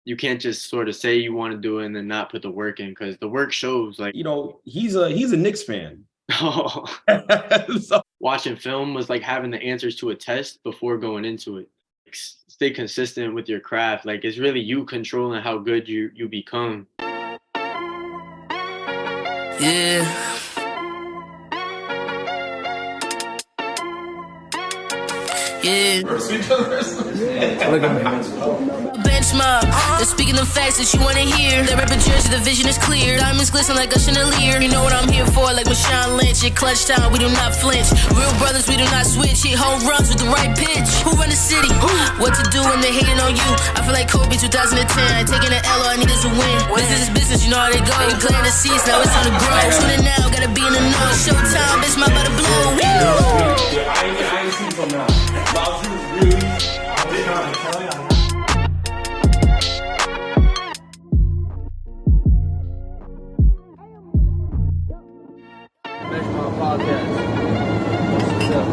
you can't just sort of say you want to do it and then not put the work in, because the work shows. Like, he's a Knicks fan. So, watching film was like having the answers to a test before going into it. Stay consistent with your craft. Like, it's really you controlling how good you become. Yeah. Yeah. Look at me. Bench Mob, they're speaking the facts that you wanna hear. They rep a jersey, the vision is clear. Diamonds glisten like a chandelier. You know what I'm here for, like Marshawn Lynch. At clutch time, we do not flinch. Real brothers, we do not switch. Hit home runs with the right pitch. Who run the city? What to do when they hating on you? I feel like Kobe 2010. Taking an L, all I need is a win. Business is business, you know how they go. You playing the seats, now it's time to grow. Tuning now, gotta be in the know. Showtime, bitch, my butter blow. I ain't seen from now. Bench Mob Podcast. What's up,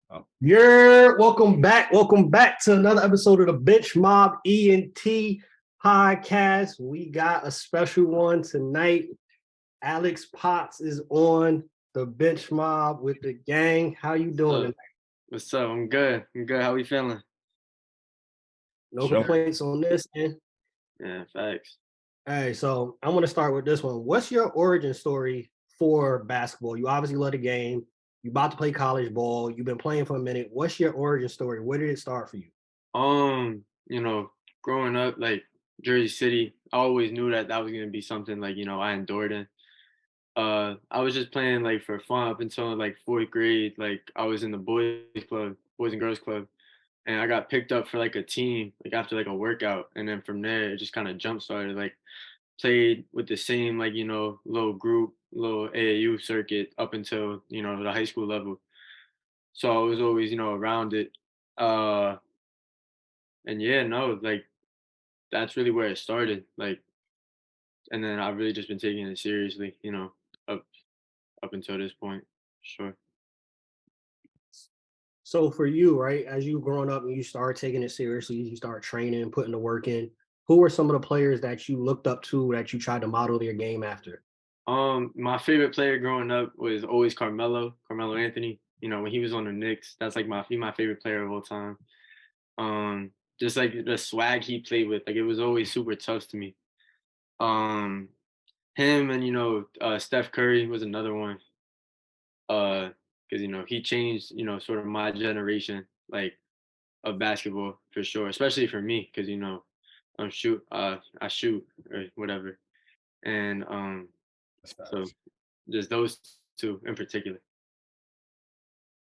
bro? Yeah, welcome back. Welcome back to another episode of the Bench Mob Ent podcast. We got a special one tonight. Alex Potts is on the Bench Mob with the gang. How you doing tonight? What's up? I'm good. How we feeling? No complaints on this, man. Yeah, facts. Hey, so I'm going to start with this one. What's your origin story for basketball? You obviously love the game. You're about to play college ball. You've been playing for a minute. What's your origin story? Where did it start for you? Growing up, like Jersey City, I always knew that was going to be something like, I endured in. I was just playing like for fun up until like 4th grade. Like, I was in the boys and girls club, and I got picked up for like a team, like after like a workout. And then from there, it just kind of jump started. Like, played with the same, like, little group, little AAU circuit up until, the high school level. So I was always, around it. And yeah, no, like, that's really where it started. Like, and then I've really just been taking it seriously, up until this point. Sure. So for you, right, as you growing up and you start taking it seriously, you start training, putting the work in, who were some of the players that you looked up to that you tried to model your game after? My favorite player growing up was always Carmelo Anthony. When he was on the Knicks, that's like my favorite player of all time. Just like the swag he played with, like, it was always super tough to me. Him and Steph Curry was another one. Because he changed sort of my generation, like, of basketball for sure, especially for me, because I shoot or whatever, and so just those two in particular.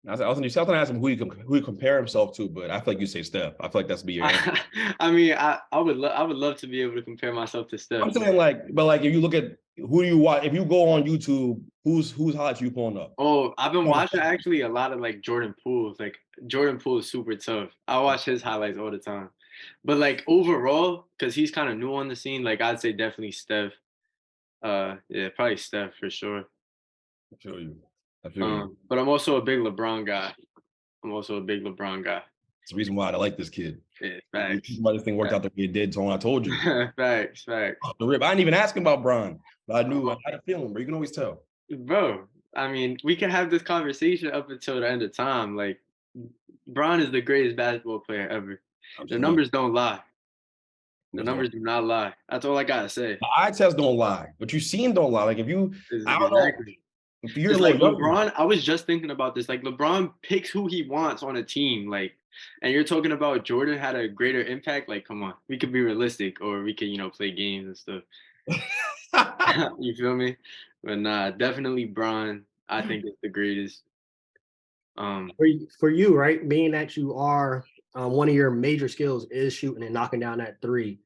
I was going to ask him who he compare himself to, but I feel like you say Steph. I feel like that's be your answer. I mean, I would love to be able to compare myself to Steph. I'm saying but if you look at who do you watch, if you go on YouTube, whose highlights you pulling up? Oh, I've been watching actually a lot of like Jordan Poole. Like, Jordan Poole is super tough. I watch his highlights all the time. But like overall, because he's kind of new on the scene, like, I'd say definitely Steph. Yeah, probably Steph for sure. I feel you. But I'm also a big LeBron guy. It's the reason why I like this kid. Yeah, facts. This thing worked out the way it did, so when I told you. Facts. Off the rip. I didn't even ask him about Bron, but I knew I had a feeling, but you can always tell. Bro, I mean, we can have this conversation up until the end of time. Like, Bron is the greatest basketball player ever. Absolutely. The numbers don't lie. The numbers do not lie. That's all I gotta say. The eye test don't lie, but you see him don't lie. Like, if you, I don't know. If you're like LeBron, I was just thinking about this. Like, LeBron picks who he wants on a team. Like, and you're talking about Jordan had a greater impact. Like, come on, we could be realistic, or we could, play games and stuff. You feel me? But nah, definitely Bron. I think it's the greatest. For you, right? Being that you are one of your major skills is shooting and knocking down that three.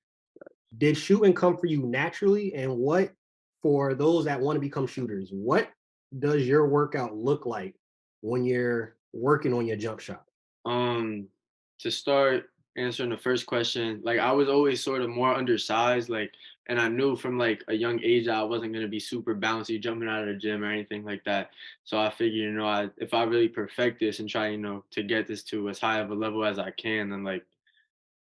Did shooting come for you naturally? And what, for those that want to become shooters, what does your workout look like when you're working on your jump shot? To start answering the first question, like, I was always sort of more undersized, like, And I knew from like a young age that I wasn't gonna be super bouncy jumping out of the gym or anything like that. So I figured, if I really perfect this and try, to get this to as high of a level as I can, then like,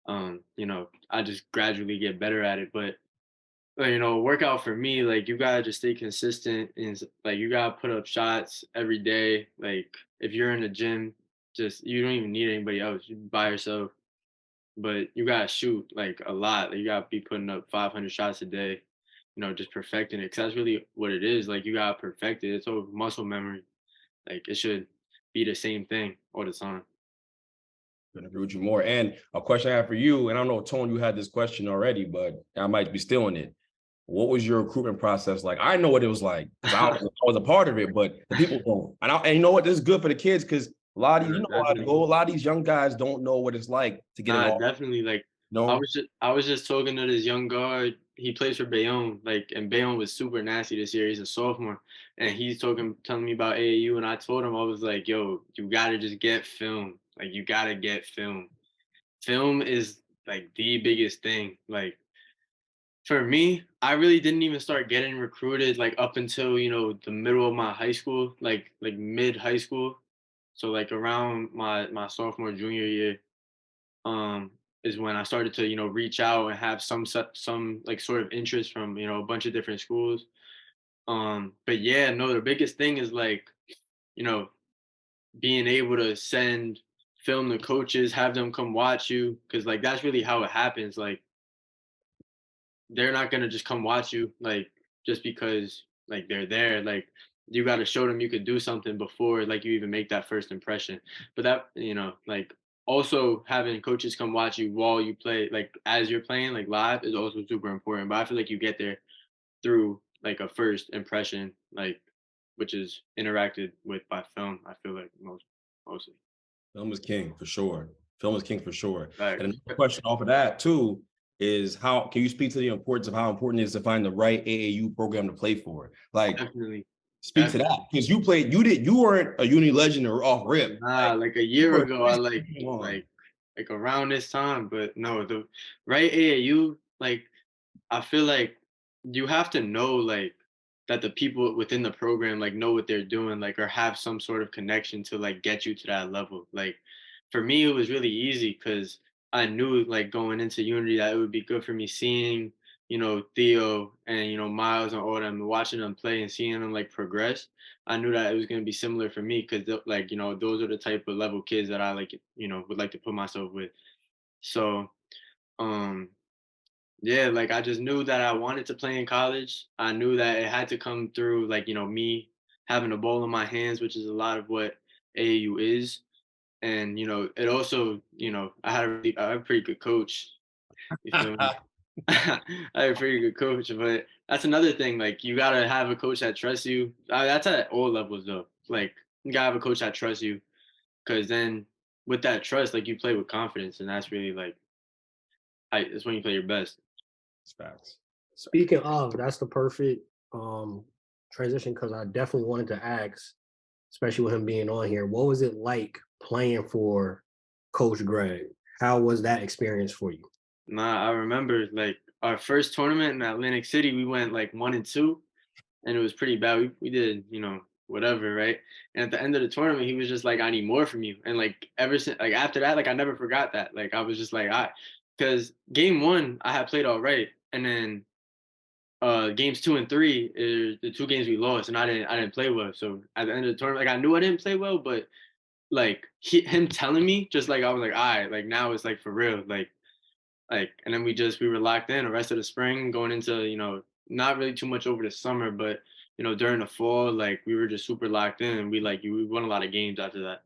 I just gradually get better at it. But workout for me, like you gotta just stay consistent and like you gotta put up shots every day. Like if you're in the gym, just you don't even need anybody else. You by yourself, but you gotta shoot like a lot. Like, you gotta be putting up 500 shots a day. Just perfecting it. Cause that's really what it is. Like you gotta perfect it. It's all muscle memory. Like it should be the same thing all the time. Couldn't agree with you more. And a question I have for you, and I don't know, Tone, you had this question already, but I might be stealing it. What was your recruitment process like? I know what it was like because I was a part of it, but the people don't. And you know what? This is good for the kids because a lot of these, you know how to go. A lot of these young guys don't know what it's like to get involved. Definitely. Like No, I was just talking to this young guard. He plays for Bayonne, like, and Bayonne was super nasty this year. He's a sophomore, and he's telling me about AAU, and I told him I was like, "Yo, you gotta just get film. Like, you gotta get film. Film is like the biggest thing. Like, for me, I really didn't even start getting recruited like up until the middle of my high school, like mid high school. So like around my sophomore junior year, um, is when I started to reach out and have some like sort of interest from a bunch of different schools. But yeah, no, the biggest thing is like you know being able to send film to coaches, have them come watch you, because like that's really how it happens. Like they're not gonna just come watch you like just because like they're there. Like you got to show them you could do something before like you even make that first impression. But that like also having coaches come watch you while you play, like as you're playing like live, is also super important. But I feel like you get there through like a first impression, like which is interacted with by film. I feel like mostly. film is king for sure. Film is king for sure. Right. And another question off of that too is how can you speak to the importance of how important it is to find the right AAU program to play for? Like Definitely. speak to that because you weren't a uni legend or off rip. Like a year ago, I On. like around this time, but no, the right AAU, like I feel like you have to know like that the people within the program like know what they're doing, like or have some sort of connection to like get you to that level. Like for me, it was really easy because I knew like going into Unity that it would be good for me seeing Theo and Miles and all them, watching them play and seeing them like progress. I knew that it was gonna be similar for me because like those are the type of level kids that I like would like to put myself with. So um yeah, like I just knew that I wanted to play in college. I knew that it had to come through like, me having a ball in my hands, which is a lot of what AAU is. And, it also, I had a pretty good coach. You feel me? I had a pretty good coach, but that's another thing. Like you gotta have a coach that trusts you. That's at all levels though. Like you gotta have a coach that trusts you, because then with that trust, like you play with confidence, and that's really like, it's when you play your best. It's facts. Speaking of, that's the perfect transition because I definitely wanted to ask, especially with him being on here, what was it like playing for Coach Greg? How was that experience for you? Nah, I remember like our first tournament in Atlantic City, we went like 1-2, and it was pretty bad. We did, whatever, right? And at the end of the tournament, he was just like, "I need more from you." And like ever since, like after that, like I never forgot that. Like I was just like, because game one I had played all right, and then games 2 and 3 is the two games we lost, and I didn't play well. So at the end of the tournament, like I knew I didn't play well, but like him telling me, just like I was like, all right, like now it's like for real, like, and then we were locked in the rest of the spring, going into not really too much over the summer, but during the fall, like we were just super locked in, and we won a lot of games after that.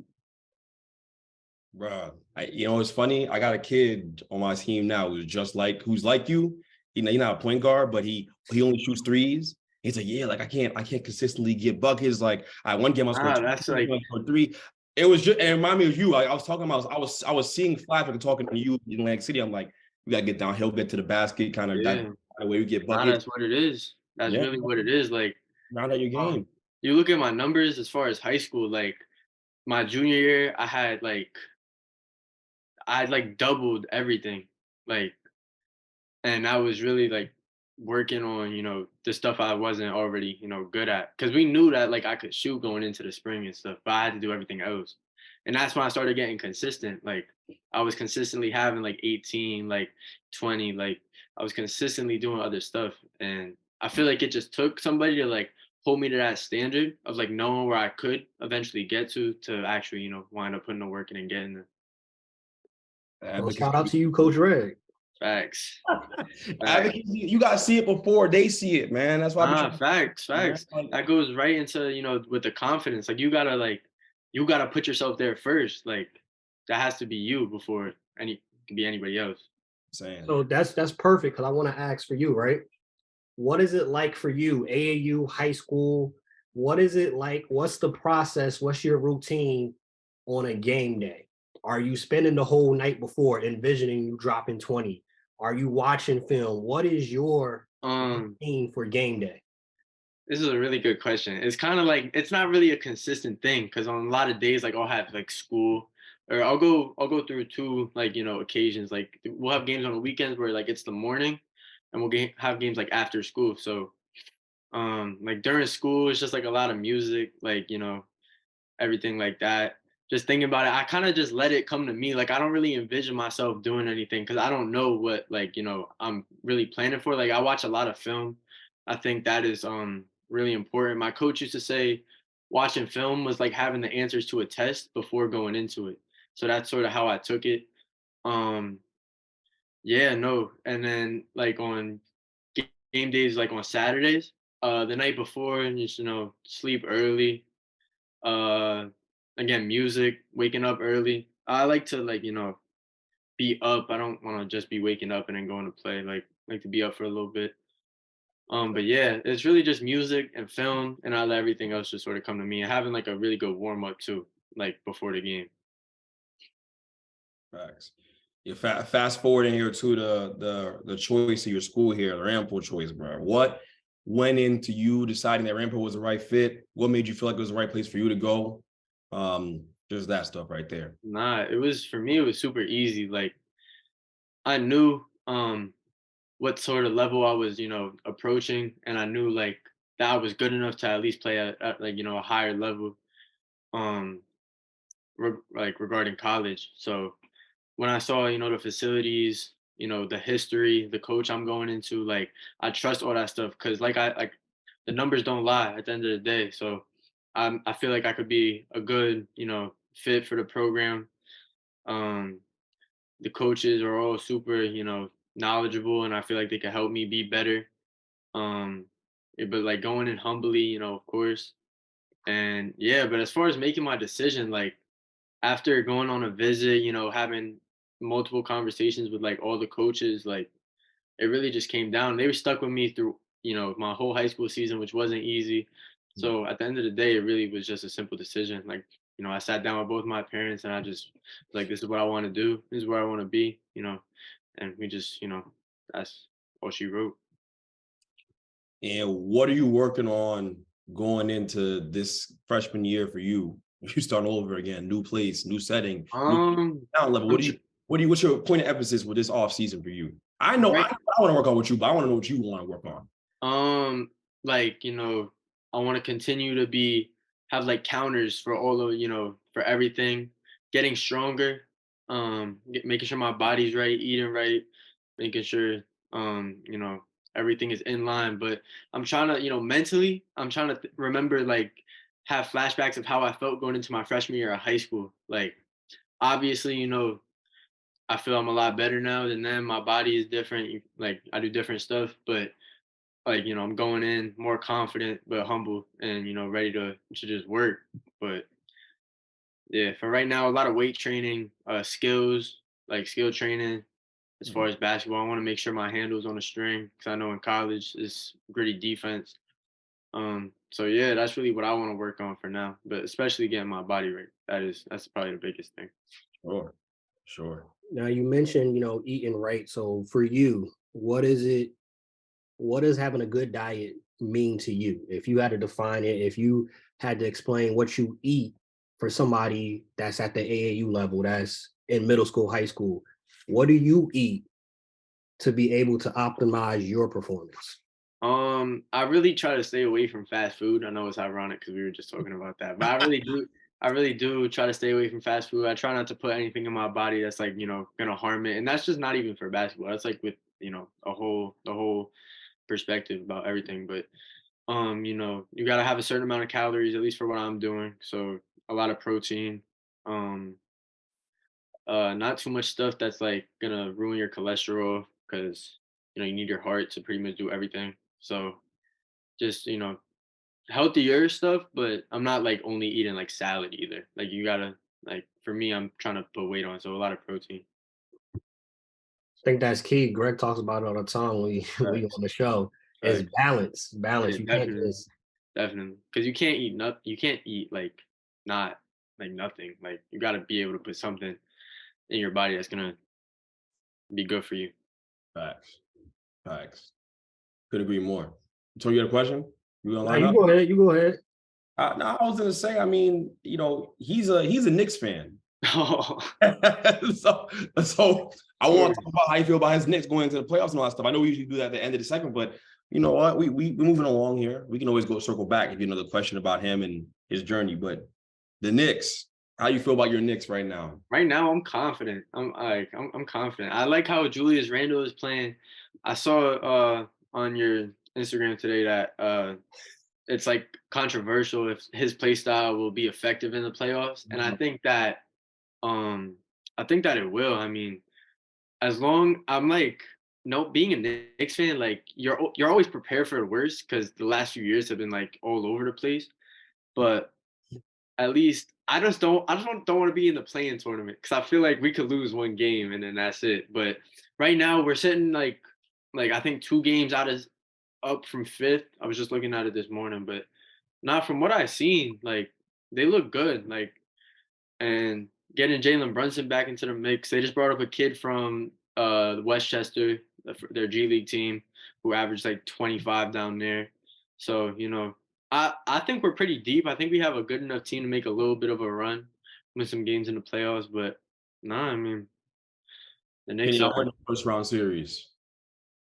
Bruh, it's funny. I got a kid on my team now who's like you. He's not a point guard, but he only shoots threes. He's like, yeah, like I can't consistently get buckets. Like one game I scored That's like three. It was just it reminded me of you. Like I was talking about, I was seeing Flash and talking to you in Atlantic City. I'm like, we gotta get downhill, get to the basket, kind of that yeah, way we get buckets. that's what it is. That's Yeah, really what it is. Like round out your game. you look at my numbers as far as high school, like my junior year, I had like doubled everything, like, and that was really like working on, the stuff I wasn't already, good at. Cause we knew that like I could shoot going into the spring and stuff, but I had to do everything else. And that's when I started getting consistent. Like I was consistently having like 18, like 20, like I was consistently doing other stuff. And I feel like it just took somebody to like hold me to that standard of like knowing where I could eventually get to actually, wind up putting the work in and getting the Well, shout out to you, Coach Red. facts. Facts. Advocacy, you gotta see it before they see it, man. That's why I be trying Facts. to- That goes right into, with the confidence. Like you gotta put yourself there first. Like that has to be you before can be anybody else. saying. So that's perfect because I want to ask for you, right? What is it like for you, AAU, high school? What is it like? What's the process? What's your routine on a game day? Are you spending the whole night before envisioning you dropping 20? Are you watching film? What is your routine for game day? This is a really good question. It's kind of like it's not really a consistent thing because on a lot of days, like I'll have like school, or I'll go through two like occasions. Like we'll have games on the weekends where like it's the morning, and have games like after school. So like during school, it's just like a lot of music, like everything like that. Just thinking about it, I kind of just let it come to me. Like I don't really envision myself doing anything because I don't know what like I'm really planning for. Like I watch a lot of film. I think that is really important. My coach used to say watching film was like having the answers to a test before going into it. So that's sort of how I took it. Um yeah, no. And then like on game days, like on Saturdays, the night before, and just sleep early, uh, again, music, waking up early. I like to like, be up. I don't want to just be waking up and then going to play. Like to be up for a little bit. But yeah, it's really just music and film, and I let everything else just sort of come to me. And having like a really good warm up too, like before the game. Facts. Yeah, fast forwarding here to the choice of your school here, the Ramapo choice, bro. What went into you deciding that Ramapo was the right fit? What made you feel like it was the right place for you to go? Just that stuff right there. Nah, it was for me. It was super easy. Like I knew what sort of level I was, approaching, and I knew like that I was good enough to at least play at like a higher level. Um, like regarding college. So when I saw, the facilities, the history, the coach I'm going into, like I trust all that stuff because like the numbers don't lie at the end of the day. So I feel like I could be a good, fit for the program. Um, the coaches are all super, knowledgeable, and I feel like they could help me be better. Um, but like going in humbly, of course. And yeah, but as far as making my decision, like after going on a visit, having multiple conversations with like all the coaches, like it really just came down. They were stuck with me through, my whole high school season, which wasn't easy. So at the end of the day, it really was just a simple decision. Like, I sat down with both my parents and I just like, this is what I want to do. This is where I want to be, and we just, that's all she wrote. And what are you working on going into this freshman year for you? You start over again, new place, new setting, new talent level. What's your point of emphasis with this off season for you? I know Right. I want to work on with you, but I want to know what you want to work on. Like, I want to continue to have like counters for all of, for everything, getting stronger, making sure my body's right, eating right, making sure, everything is in line. But I'm trying to, mentally, I'm trying to remember, like, have flashbacks of how I felt going into my freshman year of high school. Like, obviously, I feel I'm a lot better now than then. My body is different. Like, I do different stuff, but like I'm going in more confident but humble and ready to just work. But yeah, for right now, a lot of weight training, skills, like skill training. As far as basketball, I want to make sure my handle's on the string because I know in college it's gritty defense. So yeah, that's really what I want to work on for now, but especially getting my body right. That's probably the biggest thing. Sure. Now you mentioned, eating right. So for you, what does having a good diet mean to you? If you had to define it, if you had to explain what you eat for somebody that's at the AAU level, that's in middle school, high school, what do you eat to be able to optimize your performance? I really try to stay away from fast food. I know it's ironic because we were just talking about that, but I really do try to stay away from fast food. I try not to put anything in my body that's like, gonna harm it. And that's just not even for basketball. That's like with, the whole perspective about everything. But you gotta have a certain amount of calories, at least for what I'm doing. So a lot of protein. Um, not too much stuff that's like gonna ruin your cholesterol because you need your heart to pretty much do everything. So just healthier stuff, but I'm not like only eating like salad either. Like you gotta like for me, I'm trying to put weight on, so a lot of protein. I think that's key. Greg talks about it all the time when we Facts. on the show. Is Facts. balance. Yeah, Balance. You can't definitely, just definitely, because you can't eat You can't eat like not like nothing. Like you got to be able to put something in your body that's gonna be good for you. Facts. Facts. Could agree more. So you got a question? You gonna nah, line you up? go ahead. You go ahead. No, I was gonna say. I mean, he's a Knicks fan. Oh, so I want to talk about how you feel about his Knicks going into the playoffs and all that stuff. I know we usually do that at the end of the segment, but you know what? We're moving along here. We can always go circle back if you know the question about him and his journey. But the Knicks, how you feel about your Knicks right now? right now I'm confident. I'm confident. I like how Julius Randle is playing. I saw on your Instagram today that it's like controversial if his play style will be effective in the playoffs, and um I think that it will. I mean, as long I'm like no being a Knicks fan, like you're always prepared for the worst because the last few years have been like all over the place. But at least I just don't want to be in the playing tournament because I feel like we could lose one game and then that's it. But right now we're sitting like I think 2 games out of up from fifth. I was just looking at it this morning, but not from what I've seen, like they look good. Like and getting Jalen Brunson back into the mix. They just brought up a kid from Westchester, their G League team, who averaged like 25 down there. So I think we're pretty deep. I think we have a good enough team to make a little bit of a run with some games in the playoffs. But I mean the Can Knicks y'all are. win the first round series?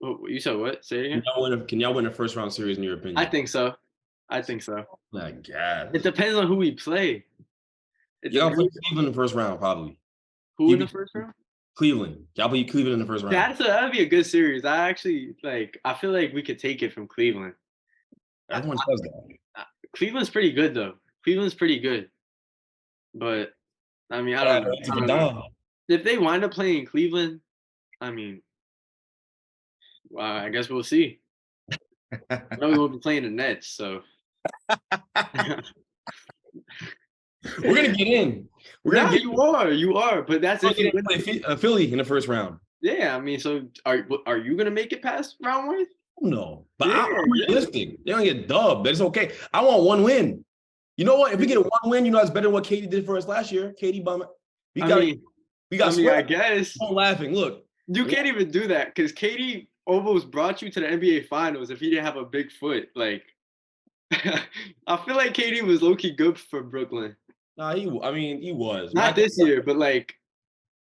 You said what? Say it again. Can y'all win the first round series in your I opinion? think so. I think so. I It guess. depends on who we play. It Y'all play depends. Cleveland in the first round, probably. Who in the first round? Cleveland. Y'all play Cleveland in the first round. That'd be a good series. I actually like. I feel like we could take it from Cleveland. Everyone says that. Cleveland's pretty good though. Cleveland's pretty good, but I mean, I Yeah, don't know. to I get don't know. down. If they wind up playing Cleveland, I mean, well, I guess we'll see. I know we won't be playing the Nets, so We're gonna get in. We're yeah, gonna get you are, but that's if you win. Philly in the first round. Yeah, I mean, so are you gonna make it past round one? No, but Yeah, I'm realistic. They're gonna get dubbed, but it's okay. I want one win. You know what? If we get a one win, that's better than what Katie did for us last year. Katie Bum. We got I swept. guess I'm laughing. Look, you can't even do that because Katie almost brought you to the NBA Finals if he didn't have a big foot. Like, I feel like Katie was low key good for Brooklyn. nah, he was. Not this year, but like,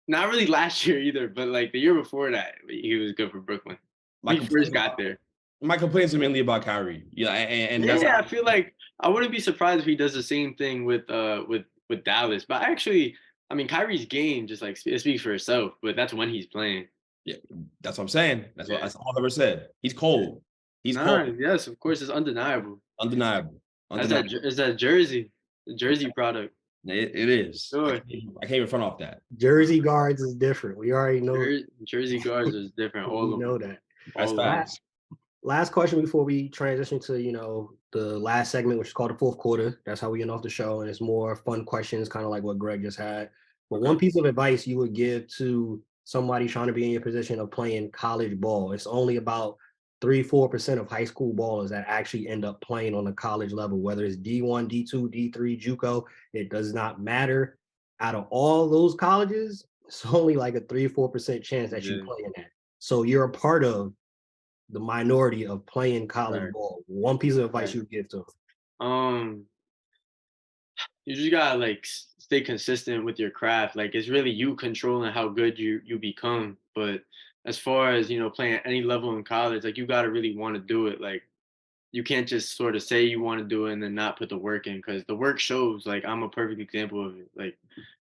not really last year either. But like the year before that, he was good for Brooklyn. When he first got there. My complaints are mainly about Kyrie. Yeah, and that's Yeah, I feel like I wouldn't be surprised if he does the same thing with Dallas. But actually, I mean, Kyrie's game just like it speaks for itself. But that's when he's playing. yeah, that's what I'm saying. That's all I've ever said. He's cold. He's cold. Yes, of course, it's undeniable. Undeniable. Undeniable. It's that jersey, the jersey product. It is. Sure. I can't even front off that. Jersey guards is different. We already know. Jersey guards is different. All We of know them. that. That's facts. Last question before we transition to the last segment, which is called the fourth quarter. That's how we end off the show, and it's more fun questions, kind of like what Greg just had. But one piece of advice you would give to somebody trying to be in your position of playing college ball. It's only about 3-4% of high school ballers that actually end up playing on the college level, whether it's D1, D2, D3, JUCO. It does not matter. Out of all those colleges, it's only like a 3-4% chance that you play in that. So you're a part of the minority of playing college ball. One piece of advice you would give to them. You just gotta stay consistent with your craft. Like it's really you controlling how good you become. but as far as, playing at any level in college, like, you gotta really wanna do it, like, you can't just sort of say you wanna do it and then not put the work in, because the work shows, like, I'm a perfect example of it, like,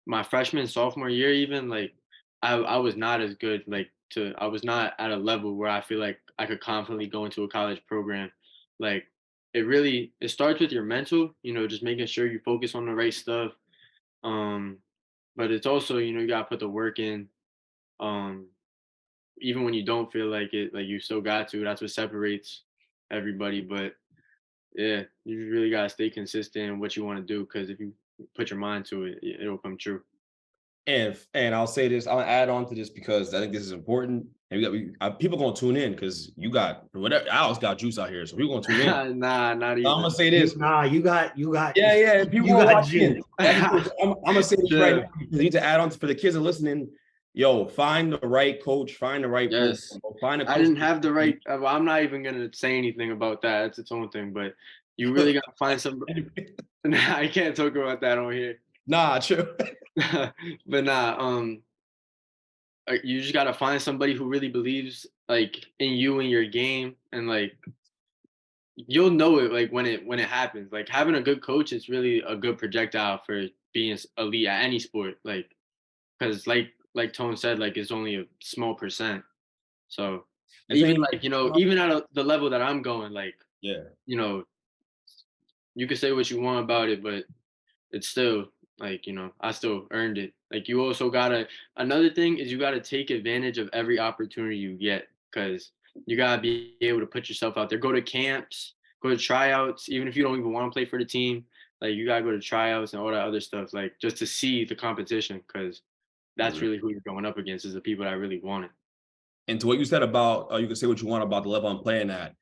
my freshman, sophomore year even, like, I was not as good, like, I was not at a level where I feel like I could confidently go into a college program, like, it starts with your mental, just making sure you focus on the right stuff, um, but it's also, you gotta put the work in, um, even when you don't feel like it, like, you still got to. That's what separates everybody. But yeah, you really gotta stay consistent in what you want to do, because if you put your mind to it, it'll come true. And I'll say this, I'll add on to this because I think this is important. And people gonna tune in because you got whatever. Alex got juice out here, so we're gonna tune in. Nah, not So I'm even. gonna say this. Nah, you got Yeah, people you gonna got watch in. juice. I'm gonna say this right Yeah. now. You need to add on for the kids that are listening. Yo, find the right coach, find the right program, Yes. find a I coach. didn't have the right. I'm not even gonna say anything about that. It's its own thing. But you really gotta find some. Nah, I can't talk about that on here. Nah, true. But nah, you just gotta find somebody who really believes, like, in you and your game, and, like, you'll know it, like, when it happens. Like, having a good coach is really a good projectile for being elite at any sport. Like, because like Tone said, like, it's only a small percent. So And even, then, like, even at the level that I'm going, like, yeah. you know, you can say what you want about it, but it's still, like, I still earned it. Like, you also gotta another thing is you gotta take advantage of every opportunity you get, because you gotta be able to put yourself out there. Go to camps, go to tryouts, even if you don't even want to play for the team. Like, you gotta go to tryouts and all that other stuff, like, just to see the competition, because that's Mhm. really who you're going up against, is the people that really want it. And to what you said about, you can say what you want about the level I'm playing at.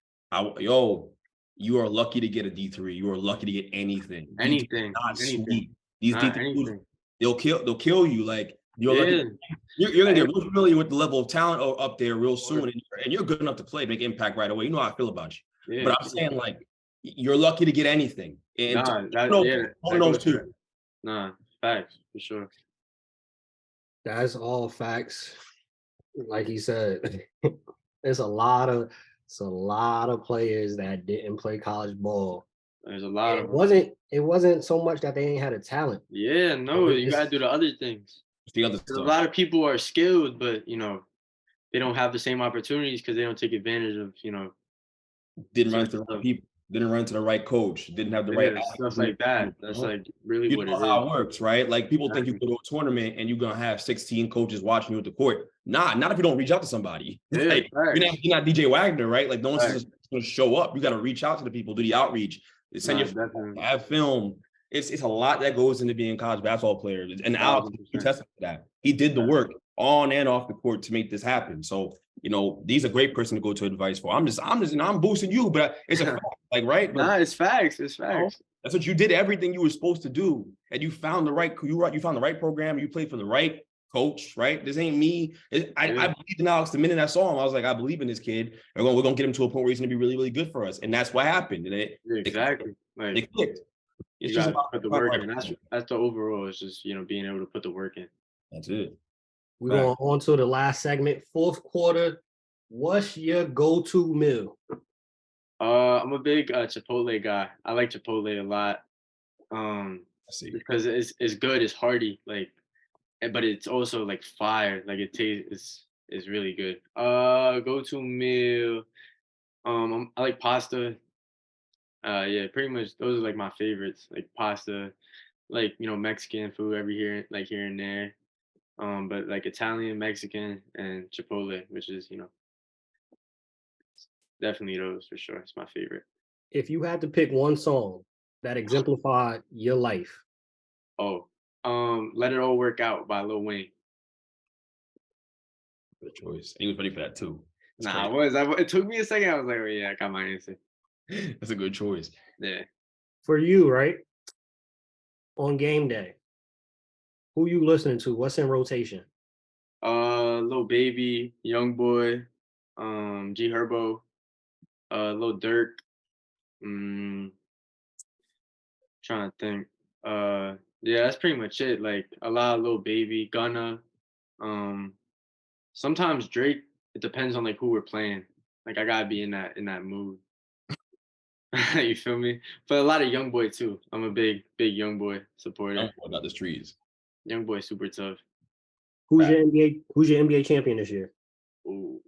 You are lucky to get a D3. You are lucky to get anything. D3 is Anything, not anything, sweet. These not D3s, anything. they'll kill you. Like you're lucky. Yeah, You're gonna I- get real familiar with the level of talent up there real soon, and you're good enough to play, make impact right away. You know how I feel about you. yeah, But I'm saying like you're lucky to get anything. And nah, Tone that knows goes to too. that. Nah, facts for sure. That's all facts. Like he said, it's a lot of players that didn't play college ball. There's a lot of It them. wasn't so much that they ain't had a talent. Yeah, no, you It's gotta do the other things. It's the other 'Cause a stuff. lot of people are skilled, but, they don't have the same opportunities because they don't take advantage of, Didn't run certain to the right stuff. people. Didn't run to the right coach. Didn't have the right Yeah, stuff attitude. like that. That's, like, really You what know it how is. it works, right? Like people think you Exactly. go to a tournament and you're gonna have 16 coaches watching you at the court. Nah, not if you don't reach out to somebody. Yeah, Like facts. you're not DJ Wagner, right? Like no one's Facts. just gonna show up. You got to reach out to the people, do the outreach, send Nah, your definitely. have film. It's a lot that goes into being a college basketball player. And Alex can 1000%. attest to that. He did the work on and off the court to make this happen. So he's a great person to go to advice for. I'm boosting you, but it's a fact, like right. But Nah, it's facts. It's facts. that's what you did. Everything you were supposed to do, and you found the right. You found the right program. You played for the right coach. Right. This ain't me. I Yeah, believed in Alex the minute I saw him. I was like, I believe in this kid. We're gonna get him to a point where he's gonna be really, really good for us. And that's what happened. And yeah, exactly. they Like, clicked. It's you just gotta about put the right. work in. That's the overall. It's just, being able to put the work in. That's it. We're Right. going on to the last segment, fourth quarter. What's your go-to meal? I'm a big Chipotle guy. I like Chipotle a lot. I see. Because it's good, it's hearty, like, but it's also, like, fire. Like, it tastes is really good. Go-to meal. I like pasta. Yeah, pretty much those are, like, my favorites. Like pasta, like, Mexican food here and there. But, like, Italian, Mexican, and Chipotle, which is, definitely those for sure. It's my favorite. If you had to pick one song that exemplified your life, Oh, Let It All Work Out by Lil Wayne. Good choice. And he was ready for that too. It's Nah, crazy. it took me a second. I was like, oh yeah, I got my answer. That's a good choice. Yeah. for you, right? On game day, who you listening to? What's in rotation? Lil Baby, Young Boy, G Herbo, Lil Durk. Mm, trying to think. Yeah, that's pretty much it. Like, a lot of Lil Baby, Gunna. Um, sometimes Drake. It depends on like who we're playing. Like I gotta be in that mood. You feel me? But a lot of young boy too. I'm a big young boy supporter. I'm about the streets. Young boy super tough. Who's your NBA? Who's your NBA champion this year? Ooh,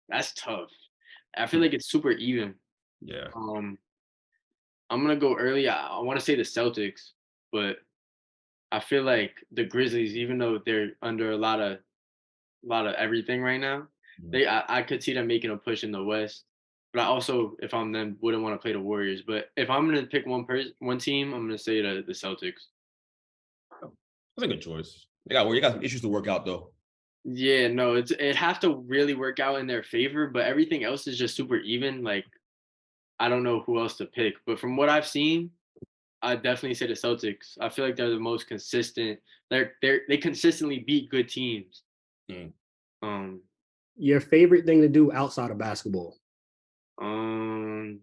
that's tough. I feel like it's super even. Yeah. I'm gonna go early. I want to say the Celtics, but I feel like the Grizzlies, even though they're under a lot of everything right now, I could see them making a push in the West. But I also, if I'm them, wouldn't want to play the Warriors. But if I'm gonna pick one team, I'm gonna say the Celtics. That's a good choice. You got some issues to work out though. Yeah, no, it have to really work out in their favor, but everything else is just super even. Like I don't know who else to pick, but from what I've seen, I definitely say the Celtics. I feel like they're the most consistent. They consistently beat good teams. Mm. Um, Your favorite thing to do outside of basketball? um,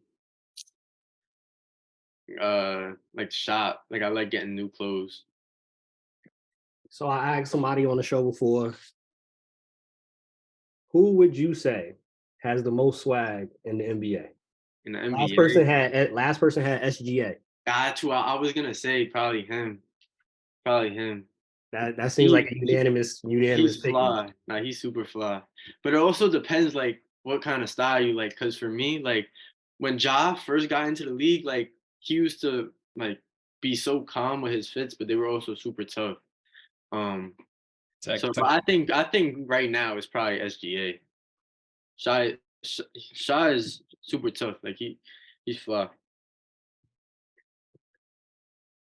like shop. Like I like getting new clothes So I asked somebody on the show before, who would you say has the most swag in the NBA? in the Last NBA. person had SGA. Got to. I was gonna say probably him. Probably him. That seems like He, a he unanimous he's picking. fly. Nah, he's super fly. But it also depends like what kind of style you like. Cause for me, like when Ja first got into the league, like he used to like be so calm with his fits, but they were also super tough. Um Tech, so tech. but I think right now it's probably SGA. Shy Shy is super tough. Like he's fly.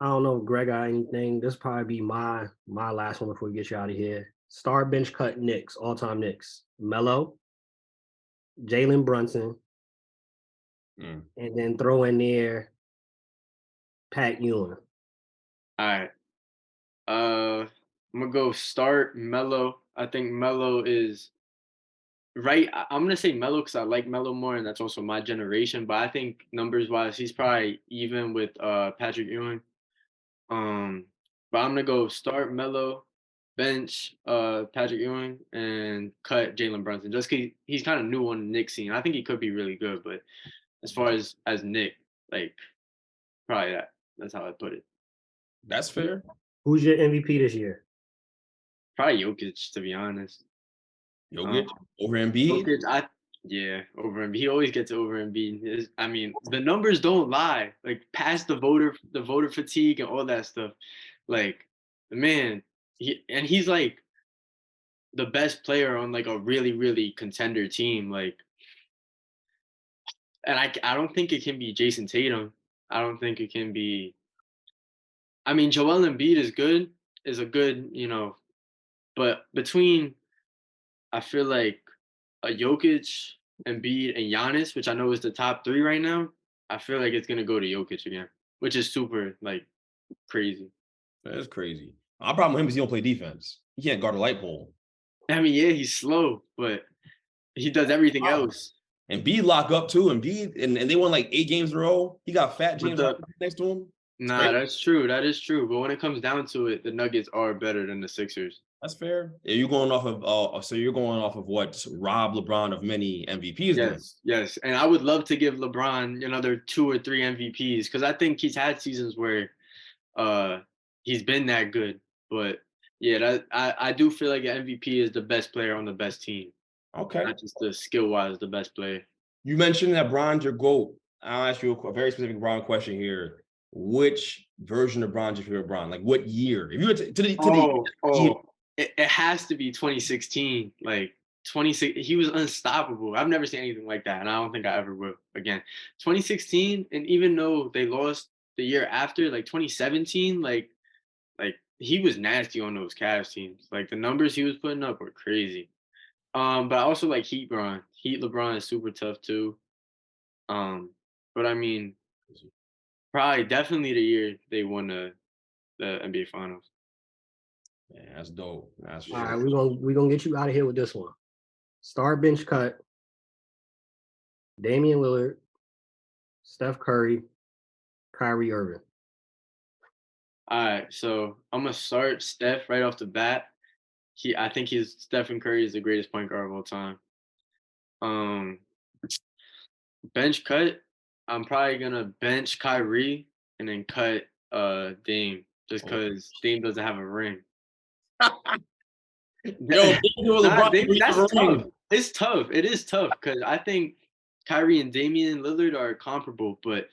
I don't know if Greg got anything. This probably be my last one before we get you out of here. Star bench cut Knicks, all time Knicks. Melo, Jalen Brunson, Mm. and then throw in there Pat Ewing. All right. I'm gonna go start Melo. I think Melo is right. I'm gonna say Melo because I like Melo more, and that's also my generation. But I think numbers wise, he's probably even with Patrick Ewing. Um, but I'm gonna go start Melo, bench Patrick Ewing, and cut Jalen Brunson. Just 'cause he's kind of new on the Knicks scene. I think he could be really good, but as far as Nick, like probably that's how I put it. That's fair. Who's your MVP this year? Probably Jokic, to be honest. Jokic Um, over Embiid. Jokic, yeah, over Embiid. He always gets over Embiid. I mean, the numbers don't lie. Like past the voter fatigue and all that stuff. Like the man, he's like the best player on like a really really contender team. Like, and I don't think it can be Jason Tatum. I don't think it can be. I mean, Joel Embiid is a good, but between I feel like a Jokic, Embiid, and Giannis, which I know is the top three right now, I feel like it's gonna go to Jokic again, which is super like crazy. That's crazy. Our problem with him is he don't play defense. He can't guard a light pole. I mean, yeah, he's slow, but he does everything else. And B lock up too. And B and they won like 8 games in a row. He got fat But James Harden next to him. It's nah, crazy. that's true. That is true. But when it comes down to it, the Nuggets are better than the Sixers. That's fair. Yeah, you're going off of so you're going off of what robbed LeBron of many MVPs then. Yes, yes. And I would love to give LeBron another 2 or 3 MVPs because I think he's had seasons where uh he's been that good. But yeah, I do feel like an MVP is the best player on the best team. Okay. Not just the skill wise, the best player. You mentioned that Bron's your GOAT. I'll ask you a very specific Bron question here. Which version of Bron's your favorite Bron? Like what year? If you were to the year. It has to be 2016. Like 26, he was unstoppable. I've never seen anything like that, and I don't think I ever will again. 2016, and even though they lost the year after, like 2017, like he was nasty on those Cavs teams. Like the numbers he was putting up were crazy. But I also like Heat LeBron. Heat LeBron is super tough too. But I mean, probably definitely the year they won the NBA Finals. Yeah, that's dope. That's All right, sure. we're gonna get you out of here with this one. Star bench cut, Damian Lillard, Steph Curry, Kyrie Irving. All right, so I'm gonna start Steph right off the bat. I think Stephen Curry is the greatest point guard of all time. Um, bench cut, I'm probably gonna bench Kyrie and then cut Dame just because Dame doesn't have a ring. Yo, Nah, LeBron, that's tough. It's tough. It is tough because I think Kyrie and Damian Lillard are comparable, but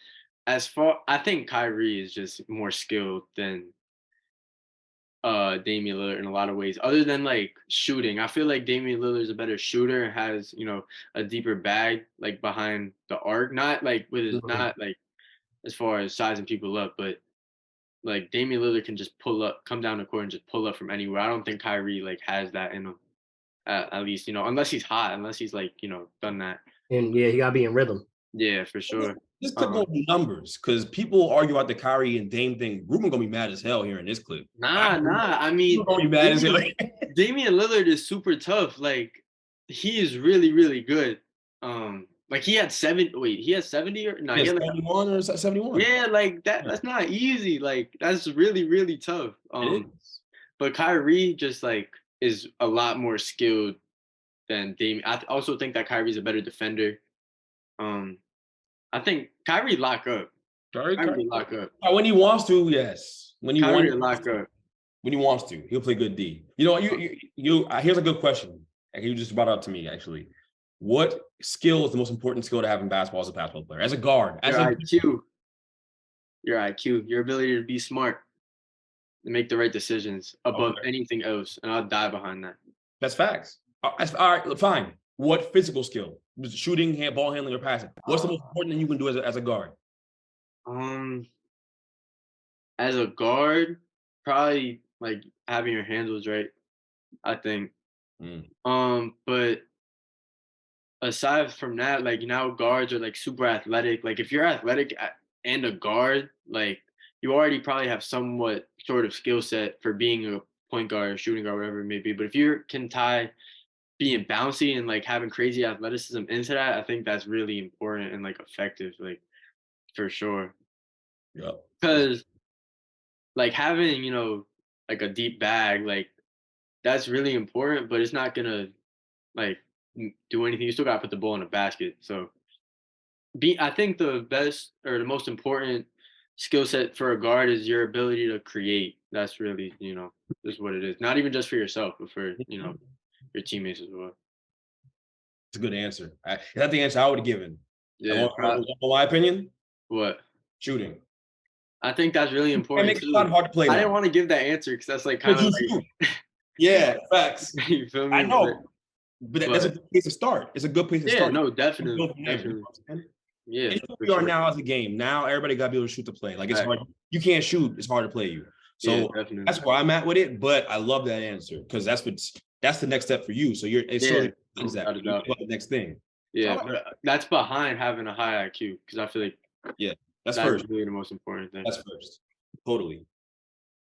I think Kyrie is just more skilled than Damian Lillard in a lot of ways. Other than like shooting, I feel like Damian Lillard is a better shooter, has a deeper bag like behind the arc. Not like with his not like as far as sizing people up, but like Damian Lillard can just pull up, come down the court and just pull up from anywhere. I don't think Kyrie like has that in him. At least, unless he's hot, unless he's like, done that. And yeah, he gotta be in rhythm. Yeah, for sure. This clip gonna be numbers because people argue about the Kyrie and Dame thing. Ruben gonna be mad as hell here in this clip. Nah. I mean, gonna be mad as hell. Damian Lillard is super tough. Like, he is really, really good. Like he had 70. Wait, he had 70 or no? He He had 71 or 71. yeah, like that. That's not easy. Like that's really, really tough. It is. But Kyrie just like is a lot more skilled than Damian. I also think that Kyrie's a better defender. I think Kyrie lock up. Kyrie lock up. When he wants to, yes. When he Kyrie wants lock up. When he wants to, he'll play good D. Here's a good question. And you just brought up to me actually. What skill is the most important skill to have in basketball as a basketball player? As a guard, as your IQ, your ability to be smart, to make the right decisions above anything else, and I'll die behind that. That's facts. All right, fine. What physical skill? Shooting, ball handling, or passing? What's the most important thing you can do as a guard? As a guard, probably like having your handles right. I think. But aside from that, like now guards are like super athletic. Like if you're athletic and a guard, like you already probably have somewhat sort of skill set for being a point guard or shooting guard, whatever it may be. But if you can tie being bouncy and like having crazy athleticism into that, I think that's really important and like effective, like for sure. Yeah. Because like having, like a deep bag, like that's really important, but it's not gonna like do anything. You still gotta put the ball in a basket. So I think the best or the most important skill set for a guard is your ability to create. That's really, just what it is. Not even just for yourself, but for, your teammates as well. It's a good answer. Is that the answer I would have given? Yeah. My opinion? What? Shooting. I think that's really important. It makes it a lot hard to play. I didn't want to give that answer because that's like kind of like, yeah, facts. You feel me? I know. But that's a good place to start. It's a good place to start. Yeah, no, definitely. Yeah. And we are now as a game. Now everybody got to be able to shoot to play. Like it's hard. You can't shoot. It's hard to play you. So that's where I'm at with it. But I love that answer because that's the next step for you. So the next thing. Yeah, but that's behind having a high IQ because I feel like that's first. Really the most important thing. That's first. Totally.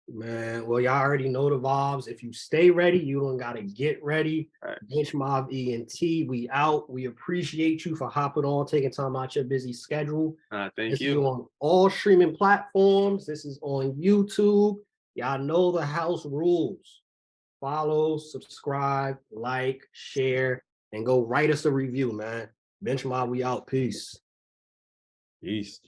Man, well, y'all already know the vibes. If you stay ready, you don't gotta get ready. Right. Bench Mob Ent, we out. We appreciate you for hopping on, taking time out your busy schedule. Thank you. This is on all streaming platforms. This is on YouTube. Y'all know the house rules. Follow, subscribe, like, share, and go write us a review, man. Bench Mob, we out. Peace. Peace.